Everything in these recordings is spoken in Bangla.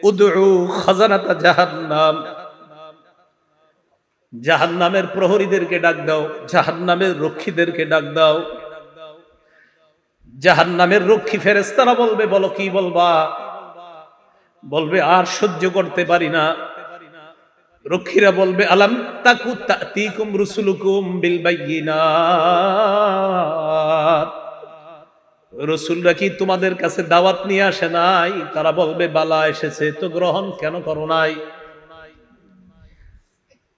উদউ খাজানাতা জাহান্নাম, জাহান্নামের প্রহরীদেরকে ডাক দাও, জাহান্নামের রক্ষীদেরকে ডাক দাও। জাহান্নামের রক্ষী ফেরেশতারা বলবে, বলো কি বলবা? বলবে আর সহ্য করতে পারি না। রক্ষীরা বলবে, আলাম তাকু তাতিকুম রুসুলুকুম বিল বাইয়িনাত, রাসূলরা কি তোমাদের কাছে দাওয়াত নিয়ে আসে নাই? তারা বলবে, বালা এসেছে, তো গ্রহণ কেন করো নাই?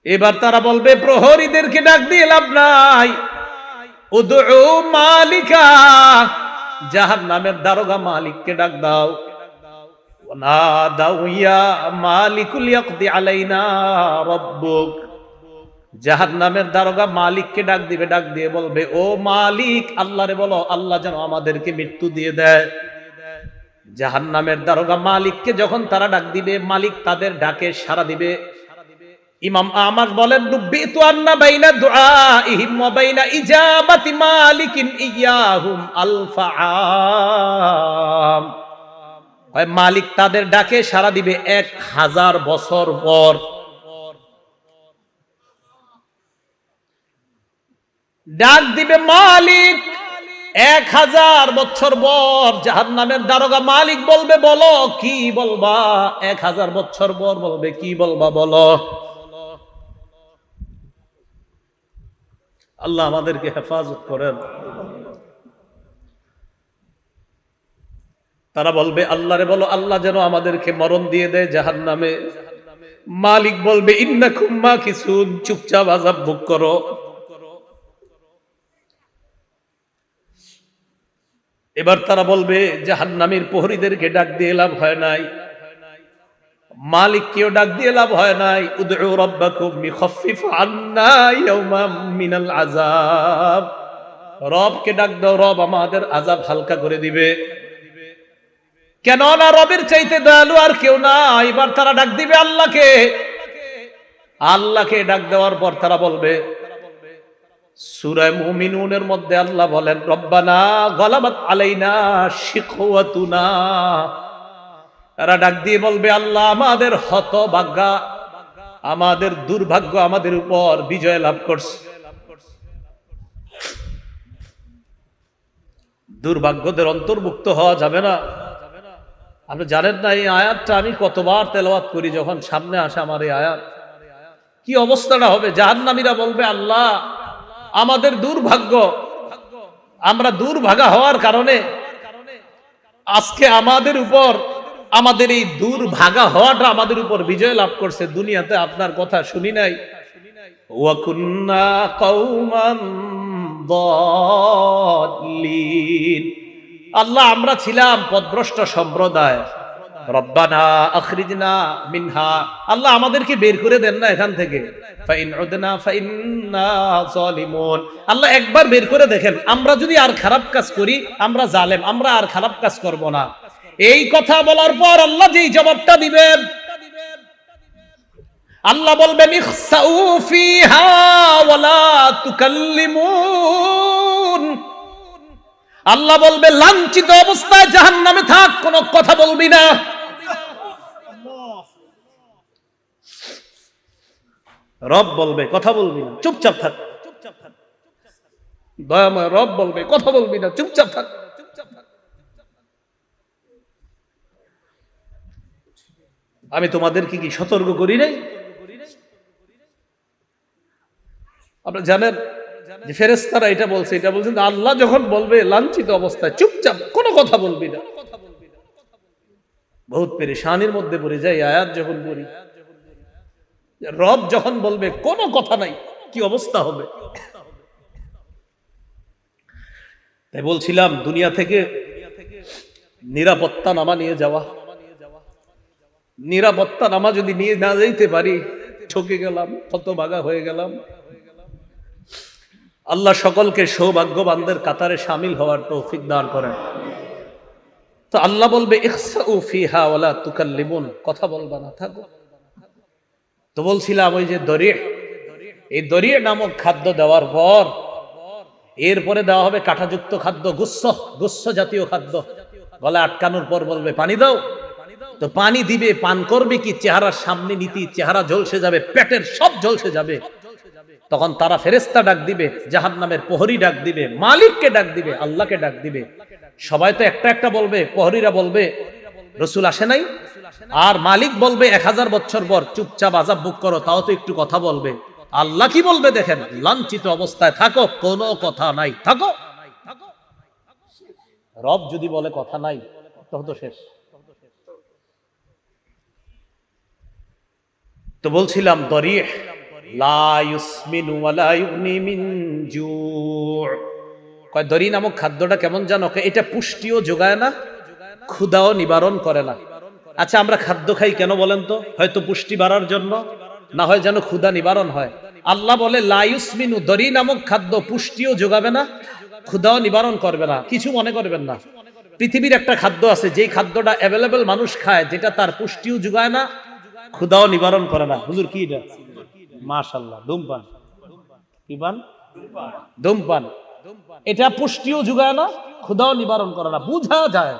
এবার তারা বলবে, প্রহরীদেরকে ডাক দিয়ে লাভ নাই, উদউ মালিকা, জাহান্নামের দারোগা মালিককে ডাক দাও। ওয়ানাদাউ ইয়া মালিকুল ইয়াকদি আলাইনা রাব্বুক, জাহান্নামের দারোগা মালিককে ডাক দিবে, ডাক দিয়ে বলবে, ও মালিক, আল্লাহরে বলো আল্লাহ যেন আমাদেরকে মৃত্যু দিয়ে দেয়। জাহান্নামের দারোগা মালিককে যখন তারা ডাক দিবে, মালিক তাদের ডাকে সাড়া দিবে। ইমাম আহমদ বলেন, রুব্বিতু আন্না বাইনা দুআইহিম ওয়া বাইনা ইজাবাতি মালিকিন ইয়াহুম আলফা আম, হয় মালিক তাদের ডাকে সাড়া দিবে 1000 বছর পর। ডাক দিবে মালিক 1000 বছর পর। জাহান্নামের দারোগা মালিক বলবে, বলো কি বলবা? 1000 বছর পর বলবে, কি বলবা বলো। আল্লাহ আমাদেরকে হেফাজত করেন। তারা বলবে, আল্লাহরে বলো আল্লাহ যেন আমাদেরকে মরণ দিয়ে দেয় জাহান্নামে। মালিক বলবে, ইন্নাকুম মাকিসুন, চুপচাপ আযাব ভোগ করো। এবার তারা বলবে, জাহান্নামের প্রহরীদেরকে ডাক দিয়ে লাভ হয় নাই, মালিককেও ডাক দিয়ে লাভ হয় নাই। উদউ রাব্বাকুম ইখাফফিফ আন্না ইয়াওমান মিনাল আযাব, রবকে ডাক দাও, রব আমাদের আযাব হালকা করে দিবে। কেন না রবের চাইতে দয়ালু আর কেউ না। এবার তারা ডাক দিবে আল্লাহকে। আল্লাহকে ডাক দেওয়ার পর তারা বলবে, সূরা মুমিনুনের মধ্যে আল্লাহ বলেন, রব্বানা গালাবাত আলাইনা শিকওয়াতুনা, তারা ডাক দিয়ে বলবে, আল্লাহ আমাদের হতভাগ্য, আমাদের দুর্ভাগ্য আমাদের উপর বিজয় লাভ করছে। দুর্ভাগ্যদের অন্তর্ভুক্ত হওয়া যাবে না। আপনি জানেন না এই আয়াতটা আমি কতবার তেলাওয়াত করি, যখন সামনে আসে আমার এই আয়াত, কি অবস্থাটা হবে। জাহান্নামীরা বলবে, আল্লাহ আমাদের দুর্ভাগ্য, আমরা দুর্ভাগা হওয়ার কারণে আজকে আমাদের উপর, আমাদের এই দুর্ভাগা হওয়াটা আমাদের উপর বিজয় লাভ করছে। দুনিয়াতে আপনার কথা শুনি নাই। ওয়া কুন্না কওমান দাল্লিন, আল্লাহ আমরা ছিলাম পথভ্রষ্ট সম্প্রদায়। রব্বানা আখরিজনা মিনহা, আল্লাহ আমাদেরকে বের করে দেন না এখান থেকে। ফাইন উদনা ফাইন্না যালিমুন, আল্লাহ একবার বের করে দেখেন, আমরা যদি আর খারাপ কাজ করি, আমরা জালেম, আমরা আর খারাপ কাজ করব না। এই কথা বলার পর আল্লাহ যেই জবাবটা দিবেন, আল্লাহ বলবেন, ইখসাউ ফিহা ওয়ালা তুকাল্লিমুন, আল্লাহ বলবে লাঞ্ছিত অবস্থায় জাহান্নামে থাক, কোনো কথা বলবি না। রব বলবে কথা বলবি না, চুপচাপ থাক। দয়াময় রব বলবে কথা বলবি না, চুপচাপ থাক। আমি তোমাদেরকে কি সতর্ক করি নাই? আপনারা জানেন যে ফেরেশতারা এটা বলছে, এটা বলছেন আল্লাহ যখন বলবে লাঞ্ছিত অবস্থায় চুপচাপ, কোনো কথা বলবি না। বহুত পেরেশানির মধ্যে পড়ে যায় আয়াত যখন পড়ি। রব যখন বলবে কোনো কথা নাই, কি অবস্থা হবে। তাই বলছিলাম, দুনিয়া থেকে নিরাপত্তা নামা নিয়ে যাওয়া, নিরাপত্তা নামা যদি নিয়ে না যাইতে পারি, ঠকে গেলাম, হতভাগা হয়ে গেলাম। আল্লাহ সকলকে সৌভাগ্যবানদের কাতারে শামিল হওয়ার তৌফিক দান করেন। তো আল্লাহ বলবে, ইখসাউ ফিহা ওয়ালা তুকাল্লিমুন, কথা বলবা না, থাকো। তো বলছিলাম ওই যে দরিয়া, এই দরিয়া নামক খাদ্য দেওয়ার পর এরপরে দেওয়া হবে কাঁটাযুক্ত খাদ্য, গুচ্ছ জাতীয় খাদ্য। গলা আটকানোর পর বলবে পানি দাও, তো পানি দিবে, পান করবে কি, চেহারার সামনে নীতি, চেহারা ঝলসে যাবে, পেটের সব ঝলসে যাবে। তখন তারা ফেরেশতা ডাক দিবে, জাহান্নামের প্রহরী ডাক দিবে, মালিককে ডাক দিবে, আল্লাহকে ডাক দিবে। সবাই তো একটা একটা বলবে, প্রহরীরা বলবে রাসূল আসে নাই, আর মালিক বলবে 1000 বছর পর চুপচাপ আযাব ভোগ করো, তাও তো একটু কথা বলবে। আল্লাহ কি বলবে দেখেন, লাঞ্ছিত অবস্থায় থাকো, কোনো কথা নাই, থাকো। রব যদি বলে কথা নাই, তখন তো শেষ। তো বলছিলাম দরিহ লা ইউসমিনু ওয়া লা ইউগনি মিন জু'। কয় দরি নামক খাদ্যটা কেমন জানো? এটা পুষ্টিও যোগায় না, ক্ষুধাও নিবারণ করে না। আচ্ছা, আমরা খাদ্য খাই কেন বলেন তো? হয়তো পুষ্টি বাড়ার জন্য, না হয় যেন ক্ষুধা নিবারণ হয়। আল্লাহ বলে লা ইউসমিনু, দরি নামক খাদ্য পুষ্টিও যোগাবে না, ক্ষুধাও নিবারণ করবে না। কিছু মনে করবেন না, পৃথিবীর একটা খাদ্য আছে যেই খাদ্যটা অ্যাভেলেবল মানুষ খায়, যেটা তার পুষ্টিও যোগায় না, ক্ষুধাও নিবারণ করে না। হুজুর কি এটা? মাশাআল্লাহ, ধূমপান। কি পান? ধূমপান। এটা পুষ্টিও যোগায় না, ক্ষুধাও নিবারণ করে না। বুঝা যায়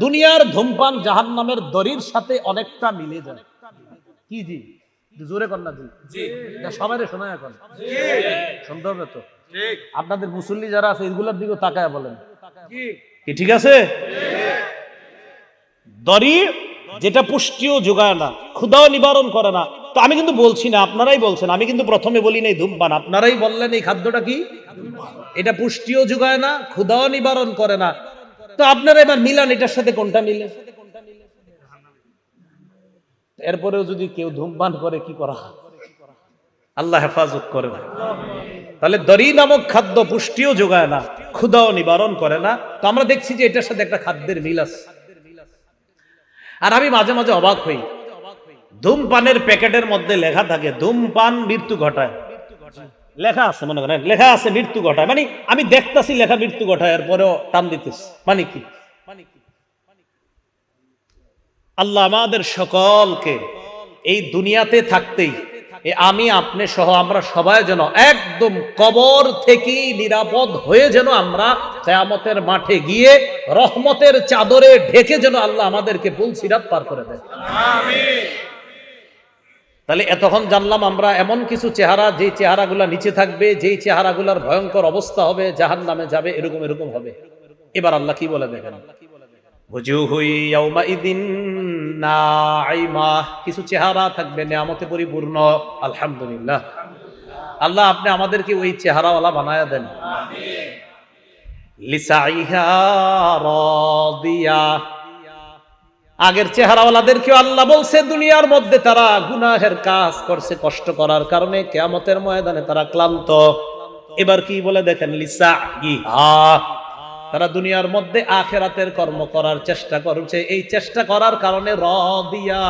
দুনিয়ার ধূমপান জাহান্নামের দড়ির সাথে অনেকটা মিলে যায়। কি জি? জোরে কর না জি। সবাই শোনায় এখন শুনতে হবে তো। আপনাদের মুসল্লি যারা আছে এগুলোর দিকে তাকায় বলেন কি ঠিক আছে? দড়ি যেটা পুষ্টিও যোগায় না, ক্ষুধাও নিবারণ করে না। তো আমি কিন্তু বলছি না, আপনারাই বলছেন, আমি কিন্তু প্রথমে বলি নাই ধূমপান, আপনারাই বললেন এই খাদ্যটা কি, এটা পুষ্টিও যোগায় না, ক্ষুধাও নিবারণ করে না। তো আপনারা এবার মিলান এটার সাথে কোনটা মিলে। এরপরেও যদি কেউ ধূমপান করে কি করা, আল্লাহ হেফাজত করে না। তাহলে দড়ি নামক খাদ্য পুষ্টিও যোগায় না, ক্ষুধাও নিবারণ করে না। তো আমরা দেখছি যে এটার সাথে একটা খাদ্যের মিল আছে। আর আমি মাঝে মাঝে অবাক হই, ধূমপানের প্যাকেটের মধ্যে লেখা থাকে ধূমপান মৃত্যু ঘটায়, লেখা আছে, মনে করেন লেখা আছে মৃত্যু ঘটায়, মানে আমি দেখতাছি লেখা মৃত্যু ঘটায়, এরপরেও টান দিতেছি, মানে কি? আল্লাহ আমাদের সকলকে এই দুনিয়াতে থাকতেই আমি আপনি সহ আমরা সবাই যেন একদম কবর থেকে নিরাপদ হয়ে যেন আমরা কিয়ামতের মাঠে গিয়ে রহমতের চাদরে ঢেকে যেন আল্লাহ আমাদেরকে পুলসিরাত পার করে দেয়। আমিন। তাহলে এতক্ষণ জানলাম আমরা এমন কিছু চেহারা, যেই চেহারাগুলো নিচে থাকবে, যেই চেহারাগুলোর ভয়ঙ্কর অবস্থা হবে, জাহান্নামে যাবে, এরকম এরকম হবে। এবার আল্লাহ কি বলে দেখেন, কিছু চেহারা থাকবে নেয়ামতে পরিপূর্ণ। আলহামদুলিল্লাহ, আল্লাহ আপনি আমাদেরকে ওই চেহারাওয়ালা বানায়া দেন। আগের চেহারাওয়ালাদেরকে আল্লাহ বলছে দুনিয়ার মধ্যে তারা গুনাহের কাজ করছে, কষ্ট করার কারণে কিয়ামতের ময়দানে তারা ক্লান্ত। এবার কি বলে দেখেন, তারা দুনিয়ার মধ্যে আখিরাতের কর্ম করার চেষ্টা করছে, এই চেষ্টা করার কারণে রাদিয়া,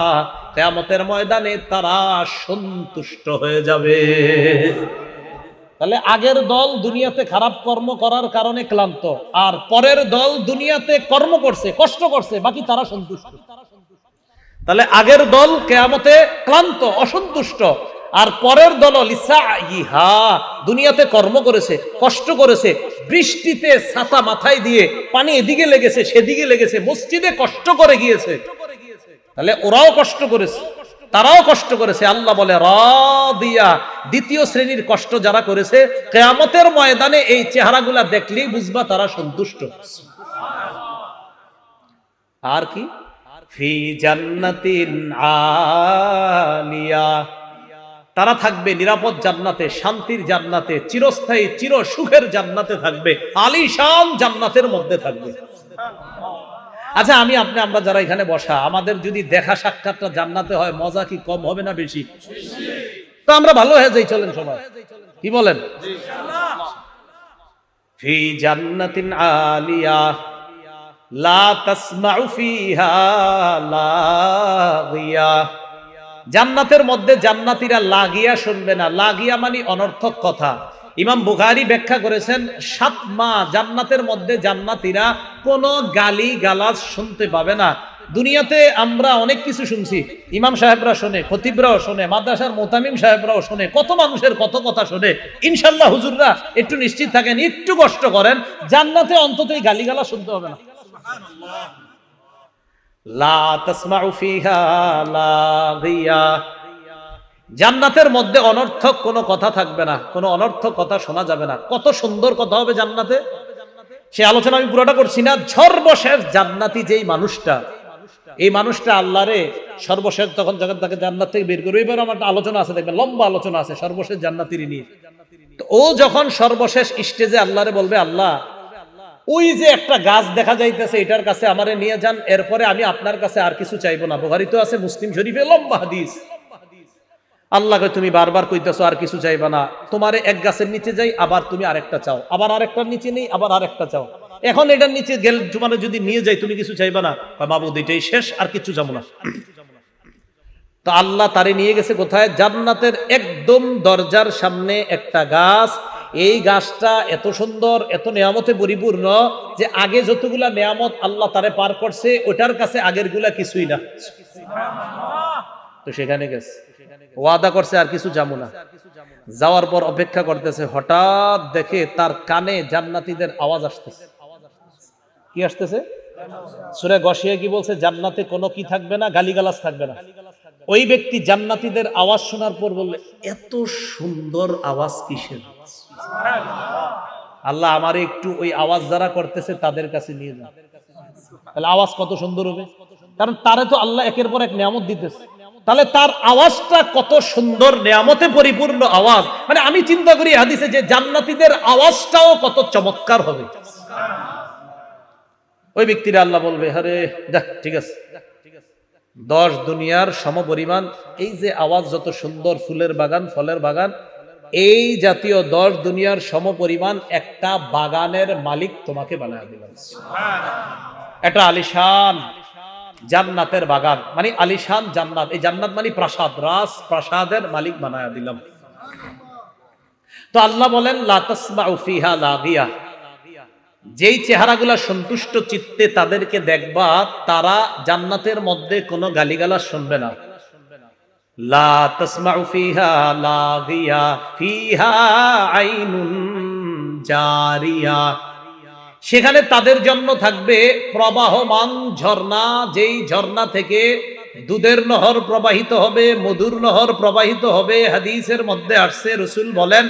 কিয়ামতের ময়দানে তারা সন্তুষ্ট হয়ে যাবে। তাহলে আগের দল দুনিয়াতে খারাপ কর্ম করার কারণে ক্লান্ত, আর পরের দল দুনিয়াতে কর্ম করছে, কষ্ট করছে, বাকি তারা সন্তুষ্ট। তাহলে আগের দল কিয়ামতে ক্লান্ত, অসন্তুষ্ট, আর পরের দল লিসাইহা, দুনিয়াতে কর্ম করেছে, কষ্ট করেছে, বৃষ্টিতে ছাতা মাথায় দিয়ে পানি এদিকে লেগেছে সেদিকে লেগেছে, মসজিদে কষ্ট করে গিয়েছে। তাহলে ওরাও কষ্ট করেছে, তারাও কষ্ট করেছে। আল্লাহ বলে রাদিয়া, দ্বিতীয় শ্রেণীর কষ্ট যারা করেছে, কিয়ামতের ময়দানে এই চেহারাগুলা দেখলেই বুঝবা তারা সন্তুষ্ট। আর কি, ফি জান্নাতিন আলিয়া, তারা থাকবে নিরাপদ জান্নাতে, শান্তির জান্নাতে, চিরস্থায়ী চির সুখের জান্নাতে থাকবে, আলিশান জান্নাতের মধ্যে থাকবে। আচ্ছা, আমি আপনি আমরা যারা এখানে বসা, আমাদের যদি দেখা সাক্ষাৎটা জান্নাতে হয়, মজা কি কম হবে না বেশি? তো আমরা ভালো হয়ে যাই, চলেন সবাই, কি বলেন? ফি জান্নাতিন আলিয়া লা তাসমাউ ফিহা লাগিয়া, জান্নাতের মধ্যে জান্নাতীরা লাগিয়া শুনবে না। লাগিয়া মানে অনর্থক কথা। ইমাম বুখারী ব্যাখ্যা করেছেন 7 মাস জান্নাতের মধ্যে জান্নাতীরা কোনো গালি গালাজ শুনতে পাবে না। দুনিয়াতে আমরা অনেক কিছু শুনছি, ইমাম সাহেবরা শোনে, খতিবরাও শোনে, মাদ্রাসার মোতামিম সাহেবরাও শোনে, কত মানুষের কত কথা শোনে। ইনশাআল্লাহ হুজুররা একটু নিশ্চিত থাকেন, একটু কষ্ট করেন, জান্নাতে অন্তত এই গালি গালাজ শুনতে হবে না। লা তাসমাউ ফিহা লাগিয়া, জান্নাতের মধ্যে অনর্থক কোনো কথা থাকবে না, কোনো অনর্থক কথা শোনা যাবে না। কত সুন্দর কথা হবে জান্নাতে, সে আলোচনা আমি পুরোটা করছি না। সর্বশেষ জান্নাতি যেই মানুষটা, এই মানুষটা আল্লাহরে সর্বশেষ তখন যখন তাকে জান্নাত থেকে বের করবে, এবার আমার আলোচনা আছে, দেখবেন লম্বা আলোচনা আছে সর্বশেষ জান্নাতির নিয়ে। তো ও যখন সর্বশেষ স্টেজে আল্লাহরে বলবে, আল্লাহ ওই যে একটা গাছ দেখা যাইতেছে, এটার কাছে আমারে নিয়ে যান, এরপরে আমি আপনার কাছে আর কিছু চাইবো না। বুখারী তো আছে, মুসলিম শরীফে লম্বা হাদিস। আল্লাহকে তুমি বারবার কইতেছো আর কিছু চাইবা না, তোমারে এক গাছের নিচে যাই, আবার তুমি আরেকটা চাও, আবার আরেকটার নিচে নেই, আবার আরেকটা চাও, এখন এটার নিচে গেল তোমার যদি নিয়ে যাই তুমি কিছু চাইবা না? মাবুদ এটাই শেষ, আর কিছু যাবো না। তো আল্লাহ তারে নিয়ে গেছে কোথায়? জান্নাতের একদম দরজার সামনে একটা গাছ। এই গাছটা এত সুন্দর, এত নিয়ামতে পরিপূর্ণ যে আগে যতগুলা নিয়ামত আল্লাহ তারে পার করছে, ওটার কাছে আগের গুলা কিছুই না। তো সেখানে গেছে, ওয়াদা করছে আর কিছু যাবো না। যাওয়ার পর অপেক্ষা করতেছে, হঠাৎ দেখে তার কানে জান্নাতীদের আওয়াজ আসতেছে। কি আসতেছে? সূরা গশিয়া কি বলছে? জান্নাতে কোনো কি থাকবে না, গালিগালাজ থাকবে না। ওই ব্যক্তি জান্নাতীদের আওয়াজ শোনার পর বললে, এত সুন্দর আওয়াজ কিসের? আল্লাহ আমারে একটু ওই আওয়াজ যারা করতেছে তাদের কাছে নিয়ে যান। তাহলে আওয়াজ কত সুন্দর হবে, কারণ তারে তো আল্লাহ একের পর এক নিয়ামত দিতেছে। তাহলে তার আওয়াজটা কত সুন্দর, নিয়ামতে পরিপূর্ণ আওয়াজ। মানে আমি চিন্তা করি হাদিসে যে জান্নাতীদের আওয়াজটাও কত চমৎকার হবে। ওই ব্যক্তিরা আল্লাহ বলবে, আরে যাক ঠিক আছে, 10 দুনিয়ার সমপরিমাণ এই যে আওয়াজ, যত সুন্দর ফুলের বাগান, ফলের বাগান, এই জাতীয় 10 দুনিয়ার সমপরিমাণ একটা বাগানের মালিক তোমাকে বানায় দিলাম। এটা আলিশান জান্নাতের বাগান, মানে আলিশান জান্নাত। এই জান্নাত মানে প্রাসাদ, রাজ প্রাসাদের মালিক বানায় দিলাম। তো আল্লাহ বলেন, লা তাসমাউ ফিহা লাগিয়া, যেই চেহারাগুলা সন্তুষ্ট চিত্তে তাদেরকে দেখবা, তারা জান্নাতের মধ্যে কোনো গালিগালাজ শুনবে না। লা তাসমাউ ফিহা লাগিয়া ফিহা আইনুন জারিয়া, সেখানে তাদের জন্য থাকবে প্রবাহমান ঝর্ণা, যেই ঝর্ণা থেকে দুধের নহর প্রবাহিত হবে, মধুর নহর প্রবাহিত হবে। হাদিসের মধ্যে আসছে, রাসূল বলেন,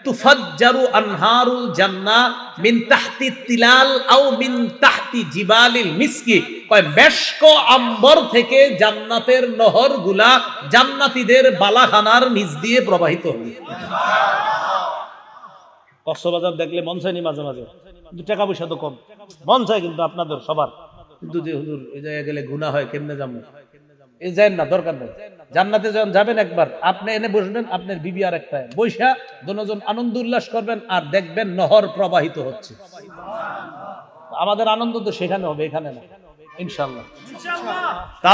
তুফাজ্জারু আনহারুল জান্নাহ মিন তাহতি তিলাল আও মিন তাহতি জিবালিল মিসকি, কয় মেশক আম্বর থেকে জান্নাতের নহরগুলা জান্নাতীদের বালাখানার নিচ দিয়ে প্রবাহিত হবে। কক্সবাজার দেখলে মন চায়নি মাঝে মাঝে, কিন্তু টাকা পয়সা তো কম, মন চায় কিন্তু আপনাদের সবার, কিন্তু যে হুজুর এই জায়গায় গেলে গুনাহ হয়, কেমনে যাবো? এই যান না, দরকার নেই। জান্নাতে যখন যাবেন একবার, আপনি এনে বসবেন, আপনার বিবি আর একটা বৈশা, দুজন আনন্দ উল্লাস করবেন, আর দেখবেন নহর প্রবাহিত হচ্ছে। আমাদের আনন্দ তো সেখানে হবে, এখানে না, ইনশাআল্লাহ।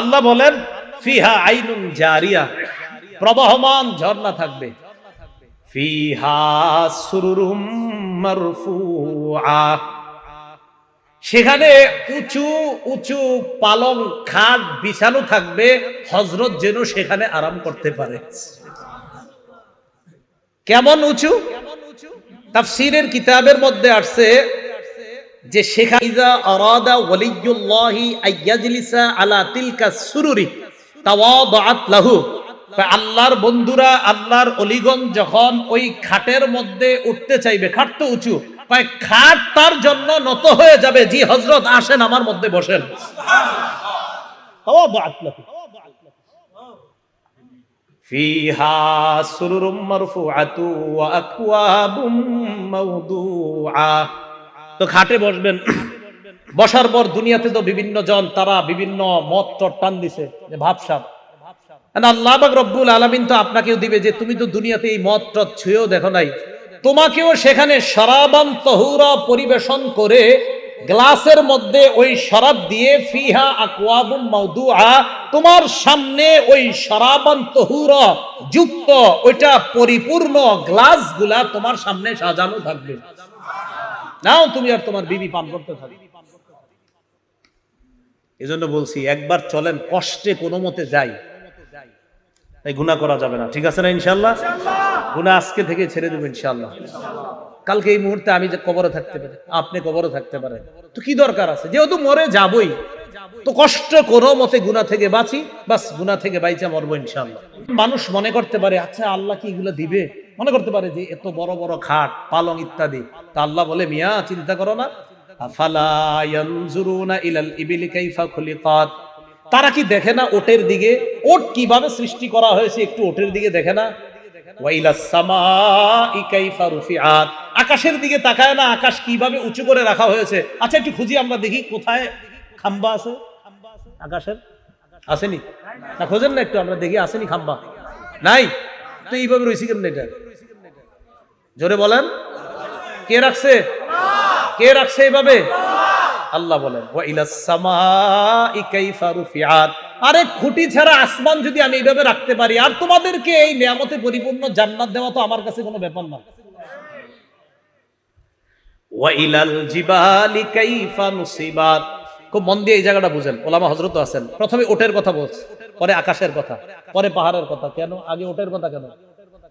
আল্লাহ বলেন, ফিহা আইনুন জারিয়া, প্রবাহমান ঝর্ণা থাকবে। ফিহা সুরুরুম মারফুআ, সেখানে উঁচু উঁচু পালং খাট বিছানো থাকবে, হযরত যেন সেখানে আরাম করতে পারে। কেমন উঁচু? তাফসীরের কিতাবের মধ্যে আসছে যে সেখানে ইযা আরাদা ওয়ালিয়ুল্লাহি আইয়াজলিসা আলা তিলকা সুরুরি তাওয়াদাআত লাহু, আল্লাহর বন্ধুরা, আল্লাহর অলিগণ যখন ওই খাটের মধ্যে উঠতে চাইবে, খাট তো উঁচু, খাট তার জন্য নত হয়ে যাবে, জি হযরত আসেন আমার মধ্যে বসেন। ফিহা সুরুরুম মারফুআতু ওয়া আকওয়াবুম মাওদুআ, তো খাটে বসবেন। বসার পর দুনিয়াতে তো বিভিন্ন জন, তারা বিভিন্ন মত টান দিছে যে ভাবসাব, আল্লাহ পাক রব্বুল আলামিন তো আপনাকেও দিবে যে তুমি তো দুনিয়াতে এই মদ টদ ছুঁয়েও দেখো নাই, তোমাকেও সেখানে শরাবান তাহুরা পরিবেশন করে গ্লাসের মধ্যে ওই শরাব দিয়ে, ফিহা আকওয়াবুম মাওদুআ, তোমার সামনে ওই শরাবান তাহুরা যুক্ত ওইটা পরিপূর্ণ গ্লাসগুলা তোমার সামনে সাজানো থাকবে। নাও তুমি আর তোমার বিবি পান করতে থাকবে। এজন্য বলছি, একবার চলেন, কষ্টে কোনো মতে যাই, তাই গুনাহ করা যাবে না, ঠিক আছে না? ইনশাআল্লাহ গুনাহ আজকে থেকে ছেড়ে দেব ইনশাআল্লাহ। কালকে এই মুহূর্তে আমি যে কবরে থাকতে পারি, আপনি কবরে থাকতে পারেন, তো কি দরকার আছে? যেহেতু মরে যাবই, তো কষ্ট কোনো মতে গুনাহ থেকে বাঁচি, বাস গুনাহ থেকে বাইচা মরবো ইনশাআল্লাহ। মানুষ মনে করতে পারে আচ্ছা আল্লাহ কি এগুলো দিবে, মনে করতে পারে যে এত বড় বড় খাট পালং ইত্যাদি, তা আল্লাহ বলে মিয়া চিন্তা করো না, আফালা ইয়ানজুরুনা ইলাল ইবিলি কাইফা খুলিকাত, তারা কি দেখে না ওটের দিকে, ওট কিভাবে সৃষ্টি করা হয়েছে, একটু ওটের দিকে দেখে না? ওয়াইলাস সামাই কাইফা রুফিআত, আকাশের দিকে তাকায় না, আকাশ কিভাবে উঁচু করে রাখা হয়েছে? আচ্ছা একটু খুঁজি আমরা দেখি কোথায় খাম্বা আছে আকাশের, আসেনি না? খোঁজেন না একটু, আমরা দেখি আসেনি খাম্বা, নাই তো এইভাবে রয়েছে কেন? এটা জোরে বলেন, কে রাখছে? কে রাখছে এইভাবে? আল্লাহ বলেন ওয়াইলাস সামাই কাইফা রুফিআত, আরে খুঁটি ছাড়া আসমান যদি আমি এইভাবে রাখতে পারি, আর তোমাদেরকে এই নিয়ামতে পরিপূর্ণ জান্নাত দেওয়া তো আমার কাছে কোনো ব্যাপার না। ওয়াইলাল জিবালি কাইফা নুসিবাত, খুব মন দিয়ে এই জায়গাটা বুঝেন, ওলামা হযরত আছেন। প্রথমে ওটের কথা বলছে, পরে আকাশের কথা, পরে পাহাড়ের কথা। কেন আগে ওটের কথা কেন?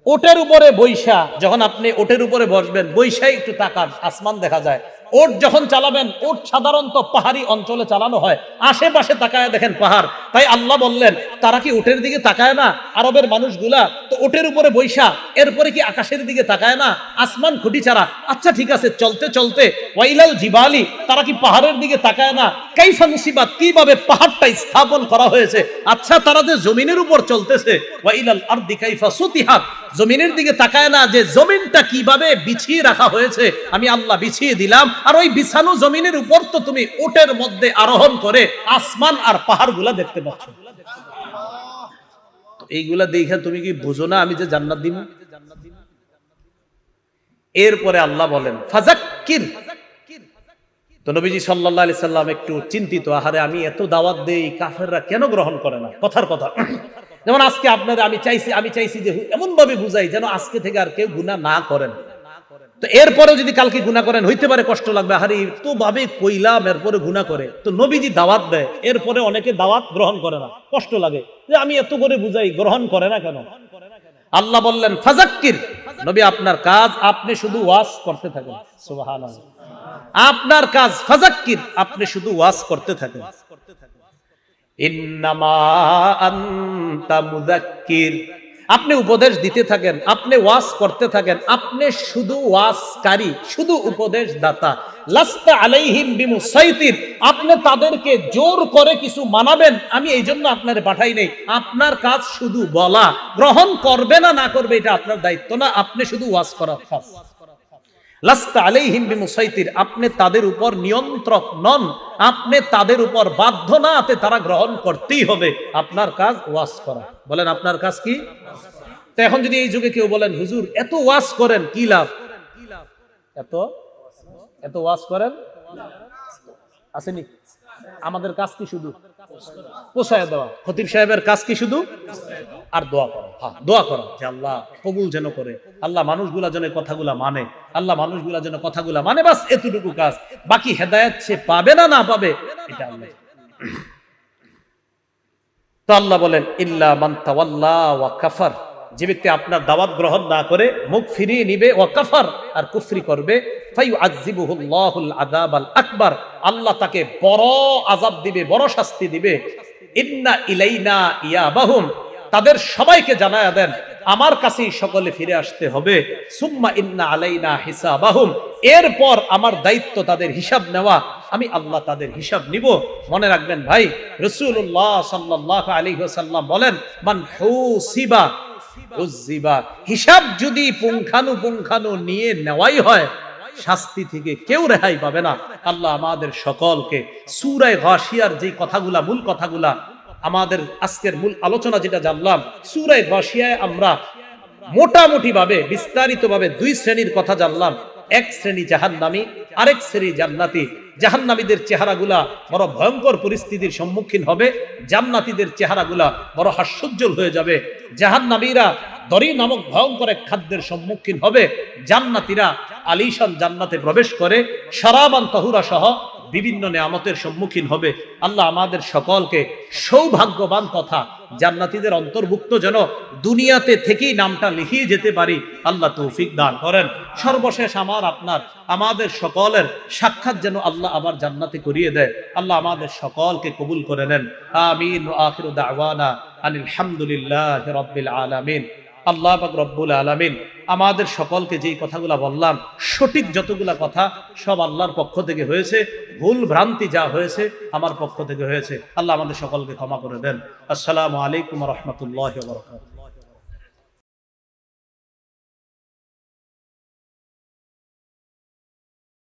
ওটের উপরে বৈশা, যখন আপনি ওটের উপরে বসবেন, বৈশাই একটু তাকান, আসমান দেখা যায়। ওট যখন চালাবেন, ওট সাধারণত পাহাড়ি অঞ্চলে চালানো হয়, আশেপাশে তাকায় দেখেন পাহাড়। তাই আল্লাহ বললেন তারা কি ওটের দিকে তাকায় না? আরবের মানুষগুলা তো ওটের উপরে বৈশা, এরপরে কি আকাশের দিকে তাকায় না? আসমান খুঁটি ছাড়া। আচ্ছা ঠিক আছে, চলতে চলতে ওয়াইলাল জিবালি, তারা কি পাহাড়ের দিকে তাকায় না? কাইফা মুসিবাত, কিভাবে পাহাড়টা স্থাপন করা হয়েছে। আচ্ছা তারা যে জমিনের উপর চলতেছে, ওয়াইলাল আরদি কাইফা সুতিহাত, জমিনের দিকে তাকায় না যে জমিনটা কিভাবে বিছিয়ে রাখা হয়েছে, আমি আল্লাহ বিছিয়ে দিলাম। আর ওই বিছানো জমিনের উপর তো তুমি ওটের মধ্যে আরোহণ করে আসমান আর পাহাড়গুলা দেখতে পাচ্ছ। তো এইগুলা দেখে তুমি কি বুঝো না আমি যে জান্নাত দিব? এরপরে আল্লাহ বলেন ফাযাক্কির, তো নবীজি সাল্লাল্লাহু আলাইহি সাল্লাম একটু চিন্তিত, আহারে আমি এত দাওয়াত দেই, কাফেররা কেন গ্রহণ করে না? কথার কথা। যেমন আজকে আপনারা আমি চাইছি যে এমন ভাবে বুঝাই যেন আজকে থেকে আর কেউ গুনাহ না করেন। তো এরপরেও যদি কালকে গুনাহ করেন, হইতে পারে কষ্ট লাগবে, আরে তো ভাবে কইলাম এরপরে গুনাহ করে। তো নবীজি দাওয়াত দেয়, এরপরে অনেকে দাওয়াত গ্রহণ করে না, কষ্ট লাগে যে আমি এত করে বুঝাই, গ্রহণ করে না কেন? আল্লাহ বললেন ফাযাক্কির, নবী আপনার কাজ আপনি শুধু ওয়াজ করতে থাকেন। সুবহানাল্লাহ, আপনার কাজ ফাযাক্কির, আপনি শুধু ওয়াজ করতে থাকেন। ইন্নামা আনতা মুযাক্কির, আপনি উপদেশ দিতে থাকেন, আপনি ওয়াজ করতে থাকেন, আপনি শুধু ওয়াজকারী, শুধু উপদেশ দাতা। লাস্তা আলাইহিম বিমুসাইতির, আপনি তাদেরকে জোর করে কিছু মানাবেন, আমি এই জন্য আপনারে পাঠাই নাই। আপনার কাজ শুধু বলা, গ্রহণ করবে না না করবে এটা আপনার দায়িত্ব না, আপনি শুধু ওয়াজ করার কাজ। লাস্তা আলাইহিম বিমুসাইতির, আপনি তাদের উপর নিয়ন্ত্রক নন, আপনি তাদের উপর বাধ্য না, তারা গ্রহণ করতেই হবে। আপনার কাজ ওয়াজ করা। বলেন আপনার কাজ কি? তো এখন যদি এই যুগে কেউ বলেন হুজুর এত ওয়াজ করেন কি লাভ, এত ওয়াজ করেন আসেনি, আমাদের কাজ কি শুধু পোষায় দেওয়া? খতিব সাহেবের কাজ কি শুধু? আর দোয়া করা। হ্যাঁ, দোয়া করা যে আল্লাহ কবুল যেন করে, আল্লাহ মানুষগুলা যেন কথাগুলা মানে, আল্লাহ মানুষগুলা যেন কথাগুলা মানে, বাস এতটুকু কাজ। বাকি হেদায়েত সে পাবে না না পাবে এটা আল্লাহ। তো আল্লাহ বলেন ইল্লা মান তাওয়াল্লা ওয়া কাফার, যে ব্যক্তি আপনার দাওয়াত গ্রহণ না করে মুখ ফিরিয়ে নিবে, ওয়া কাফার, আর কুফরি করবে, ফায়ুআযিবুহুল্লাহুল আযাবাল আকবার, আল্লাহ তাকে বড় আযাব দিবে, বড় শাস্তি দিবে। ইন্না ইলাইনা ইয়াবাহুম, তাদের সবাইকে জানায়া দেন আমার কাছেই সকলে ফিরে আসতে হবে। সুম্মা ইন্না আলাইনা হিসাবাহুম, এরপর আমার দায়িত্ব তাদের হিসাব নেওয়া, আমি আল্লাহ তাদের হিসাব নিব। মনে রাখবেন ভাই, রাসূলুল্লাহ সাল্লাল্লাহু আলাইহি ওয়াসাল্লাম বলেন মান হুসিবা উযিবা, হিসাব যদি পুঙ্খানু নিয়ে নেওয়াই হয়, শাস্তি থেকে কেউ রেহাই পাবে না। আল্লাহ আমাদের সকলকে সূরা গাশিয়ার যে কথাগুলা, মূল কথাগুলা, আমাদের আজকের মূল আলোচনা যেটা জানলাম, সূরা গাশিয়ায় আমরা মোটামুটি ভাবে বিস্তারিত ভাবে দুই শ্রেণীর কথা জানলাম। এক শ্রেণী জাহান্নামী, আরেক শ্রেণী জান্নাতি। জাহান্নামীদের চেহারাগুলা বড় ভয়ঙ্কর পরিস্থিতির সম্মুখীন হবে, জান্নাতীদের চেহারাগুলা বড় হাস্যোজ্জ্বল হয়ে যাবে। জাহান্নামীরা দরি নামক ভয়ঙ্কর এক খাদ্যের সম্মুখীন হবে, জান্নাতীরা আলিশান জান্নাতে প্রবেশ করে শরাবান তাহুরা সহ বিভিন্ন নিয়ামতের সম্মুখীন হবে। আল্লাহ আমাদের সকলকে সৌভাগ্যবান তথা জান্নাতীদের অন্তর্ভুক্ত যেন দুনিয়াতে থেকেই নামটা লিখিয়ে যেতে পারি, আল্লাহ তৌফিক দান করেন। সর্বশেষ আমাদের সকলের সাক্ষাৎ যেন আল্লাহ আবার জান্নাতে করিয়ে দেয়। আল্লাহ আমাদের সকলকে কবুল করে নেন। আমিন। ওয়া আখিরু দাওয়ানা আনিল হামদুলিল্লাহি রাব্বিল আলামিন। আল্লাহ পাক রব্বুল আলামিন আমাদের সকলকে যেই কথাগুলো বললাম, সঠিক যতগুলা কথা সব আল্লাহর পক্ষ থেকে হয়েছে, ভুল ভ্রান্তি যা হয়েছে আমার পক্ষ থেকে হয়েছে। আল্লাহ আমাদের সকলকে ক্ষমা করে দেন। আসসালামু আলাইকুম ওয়া রাহমাতুল্লাহি ওয়া বারাকাতুহু।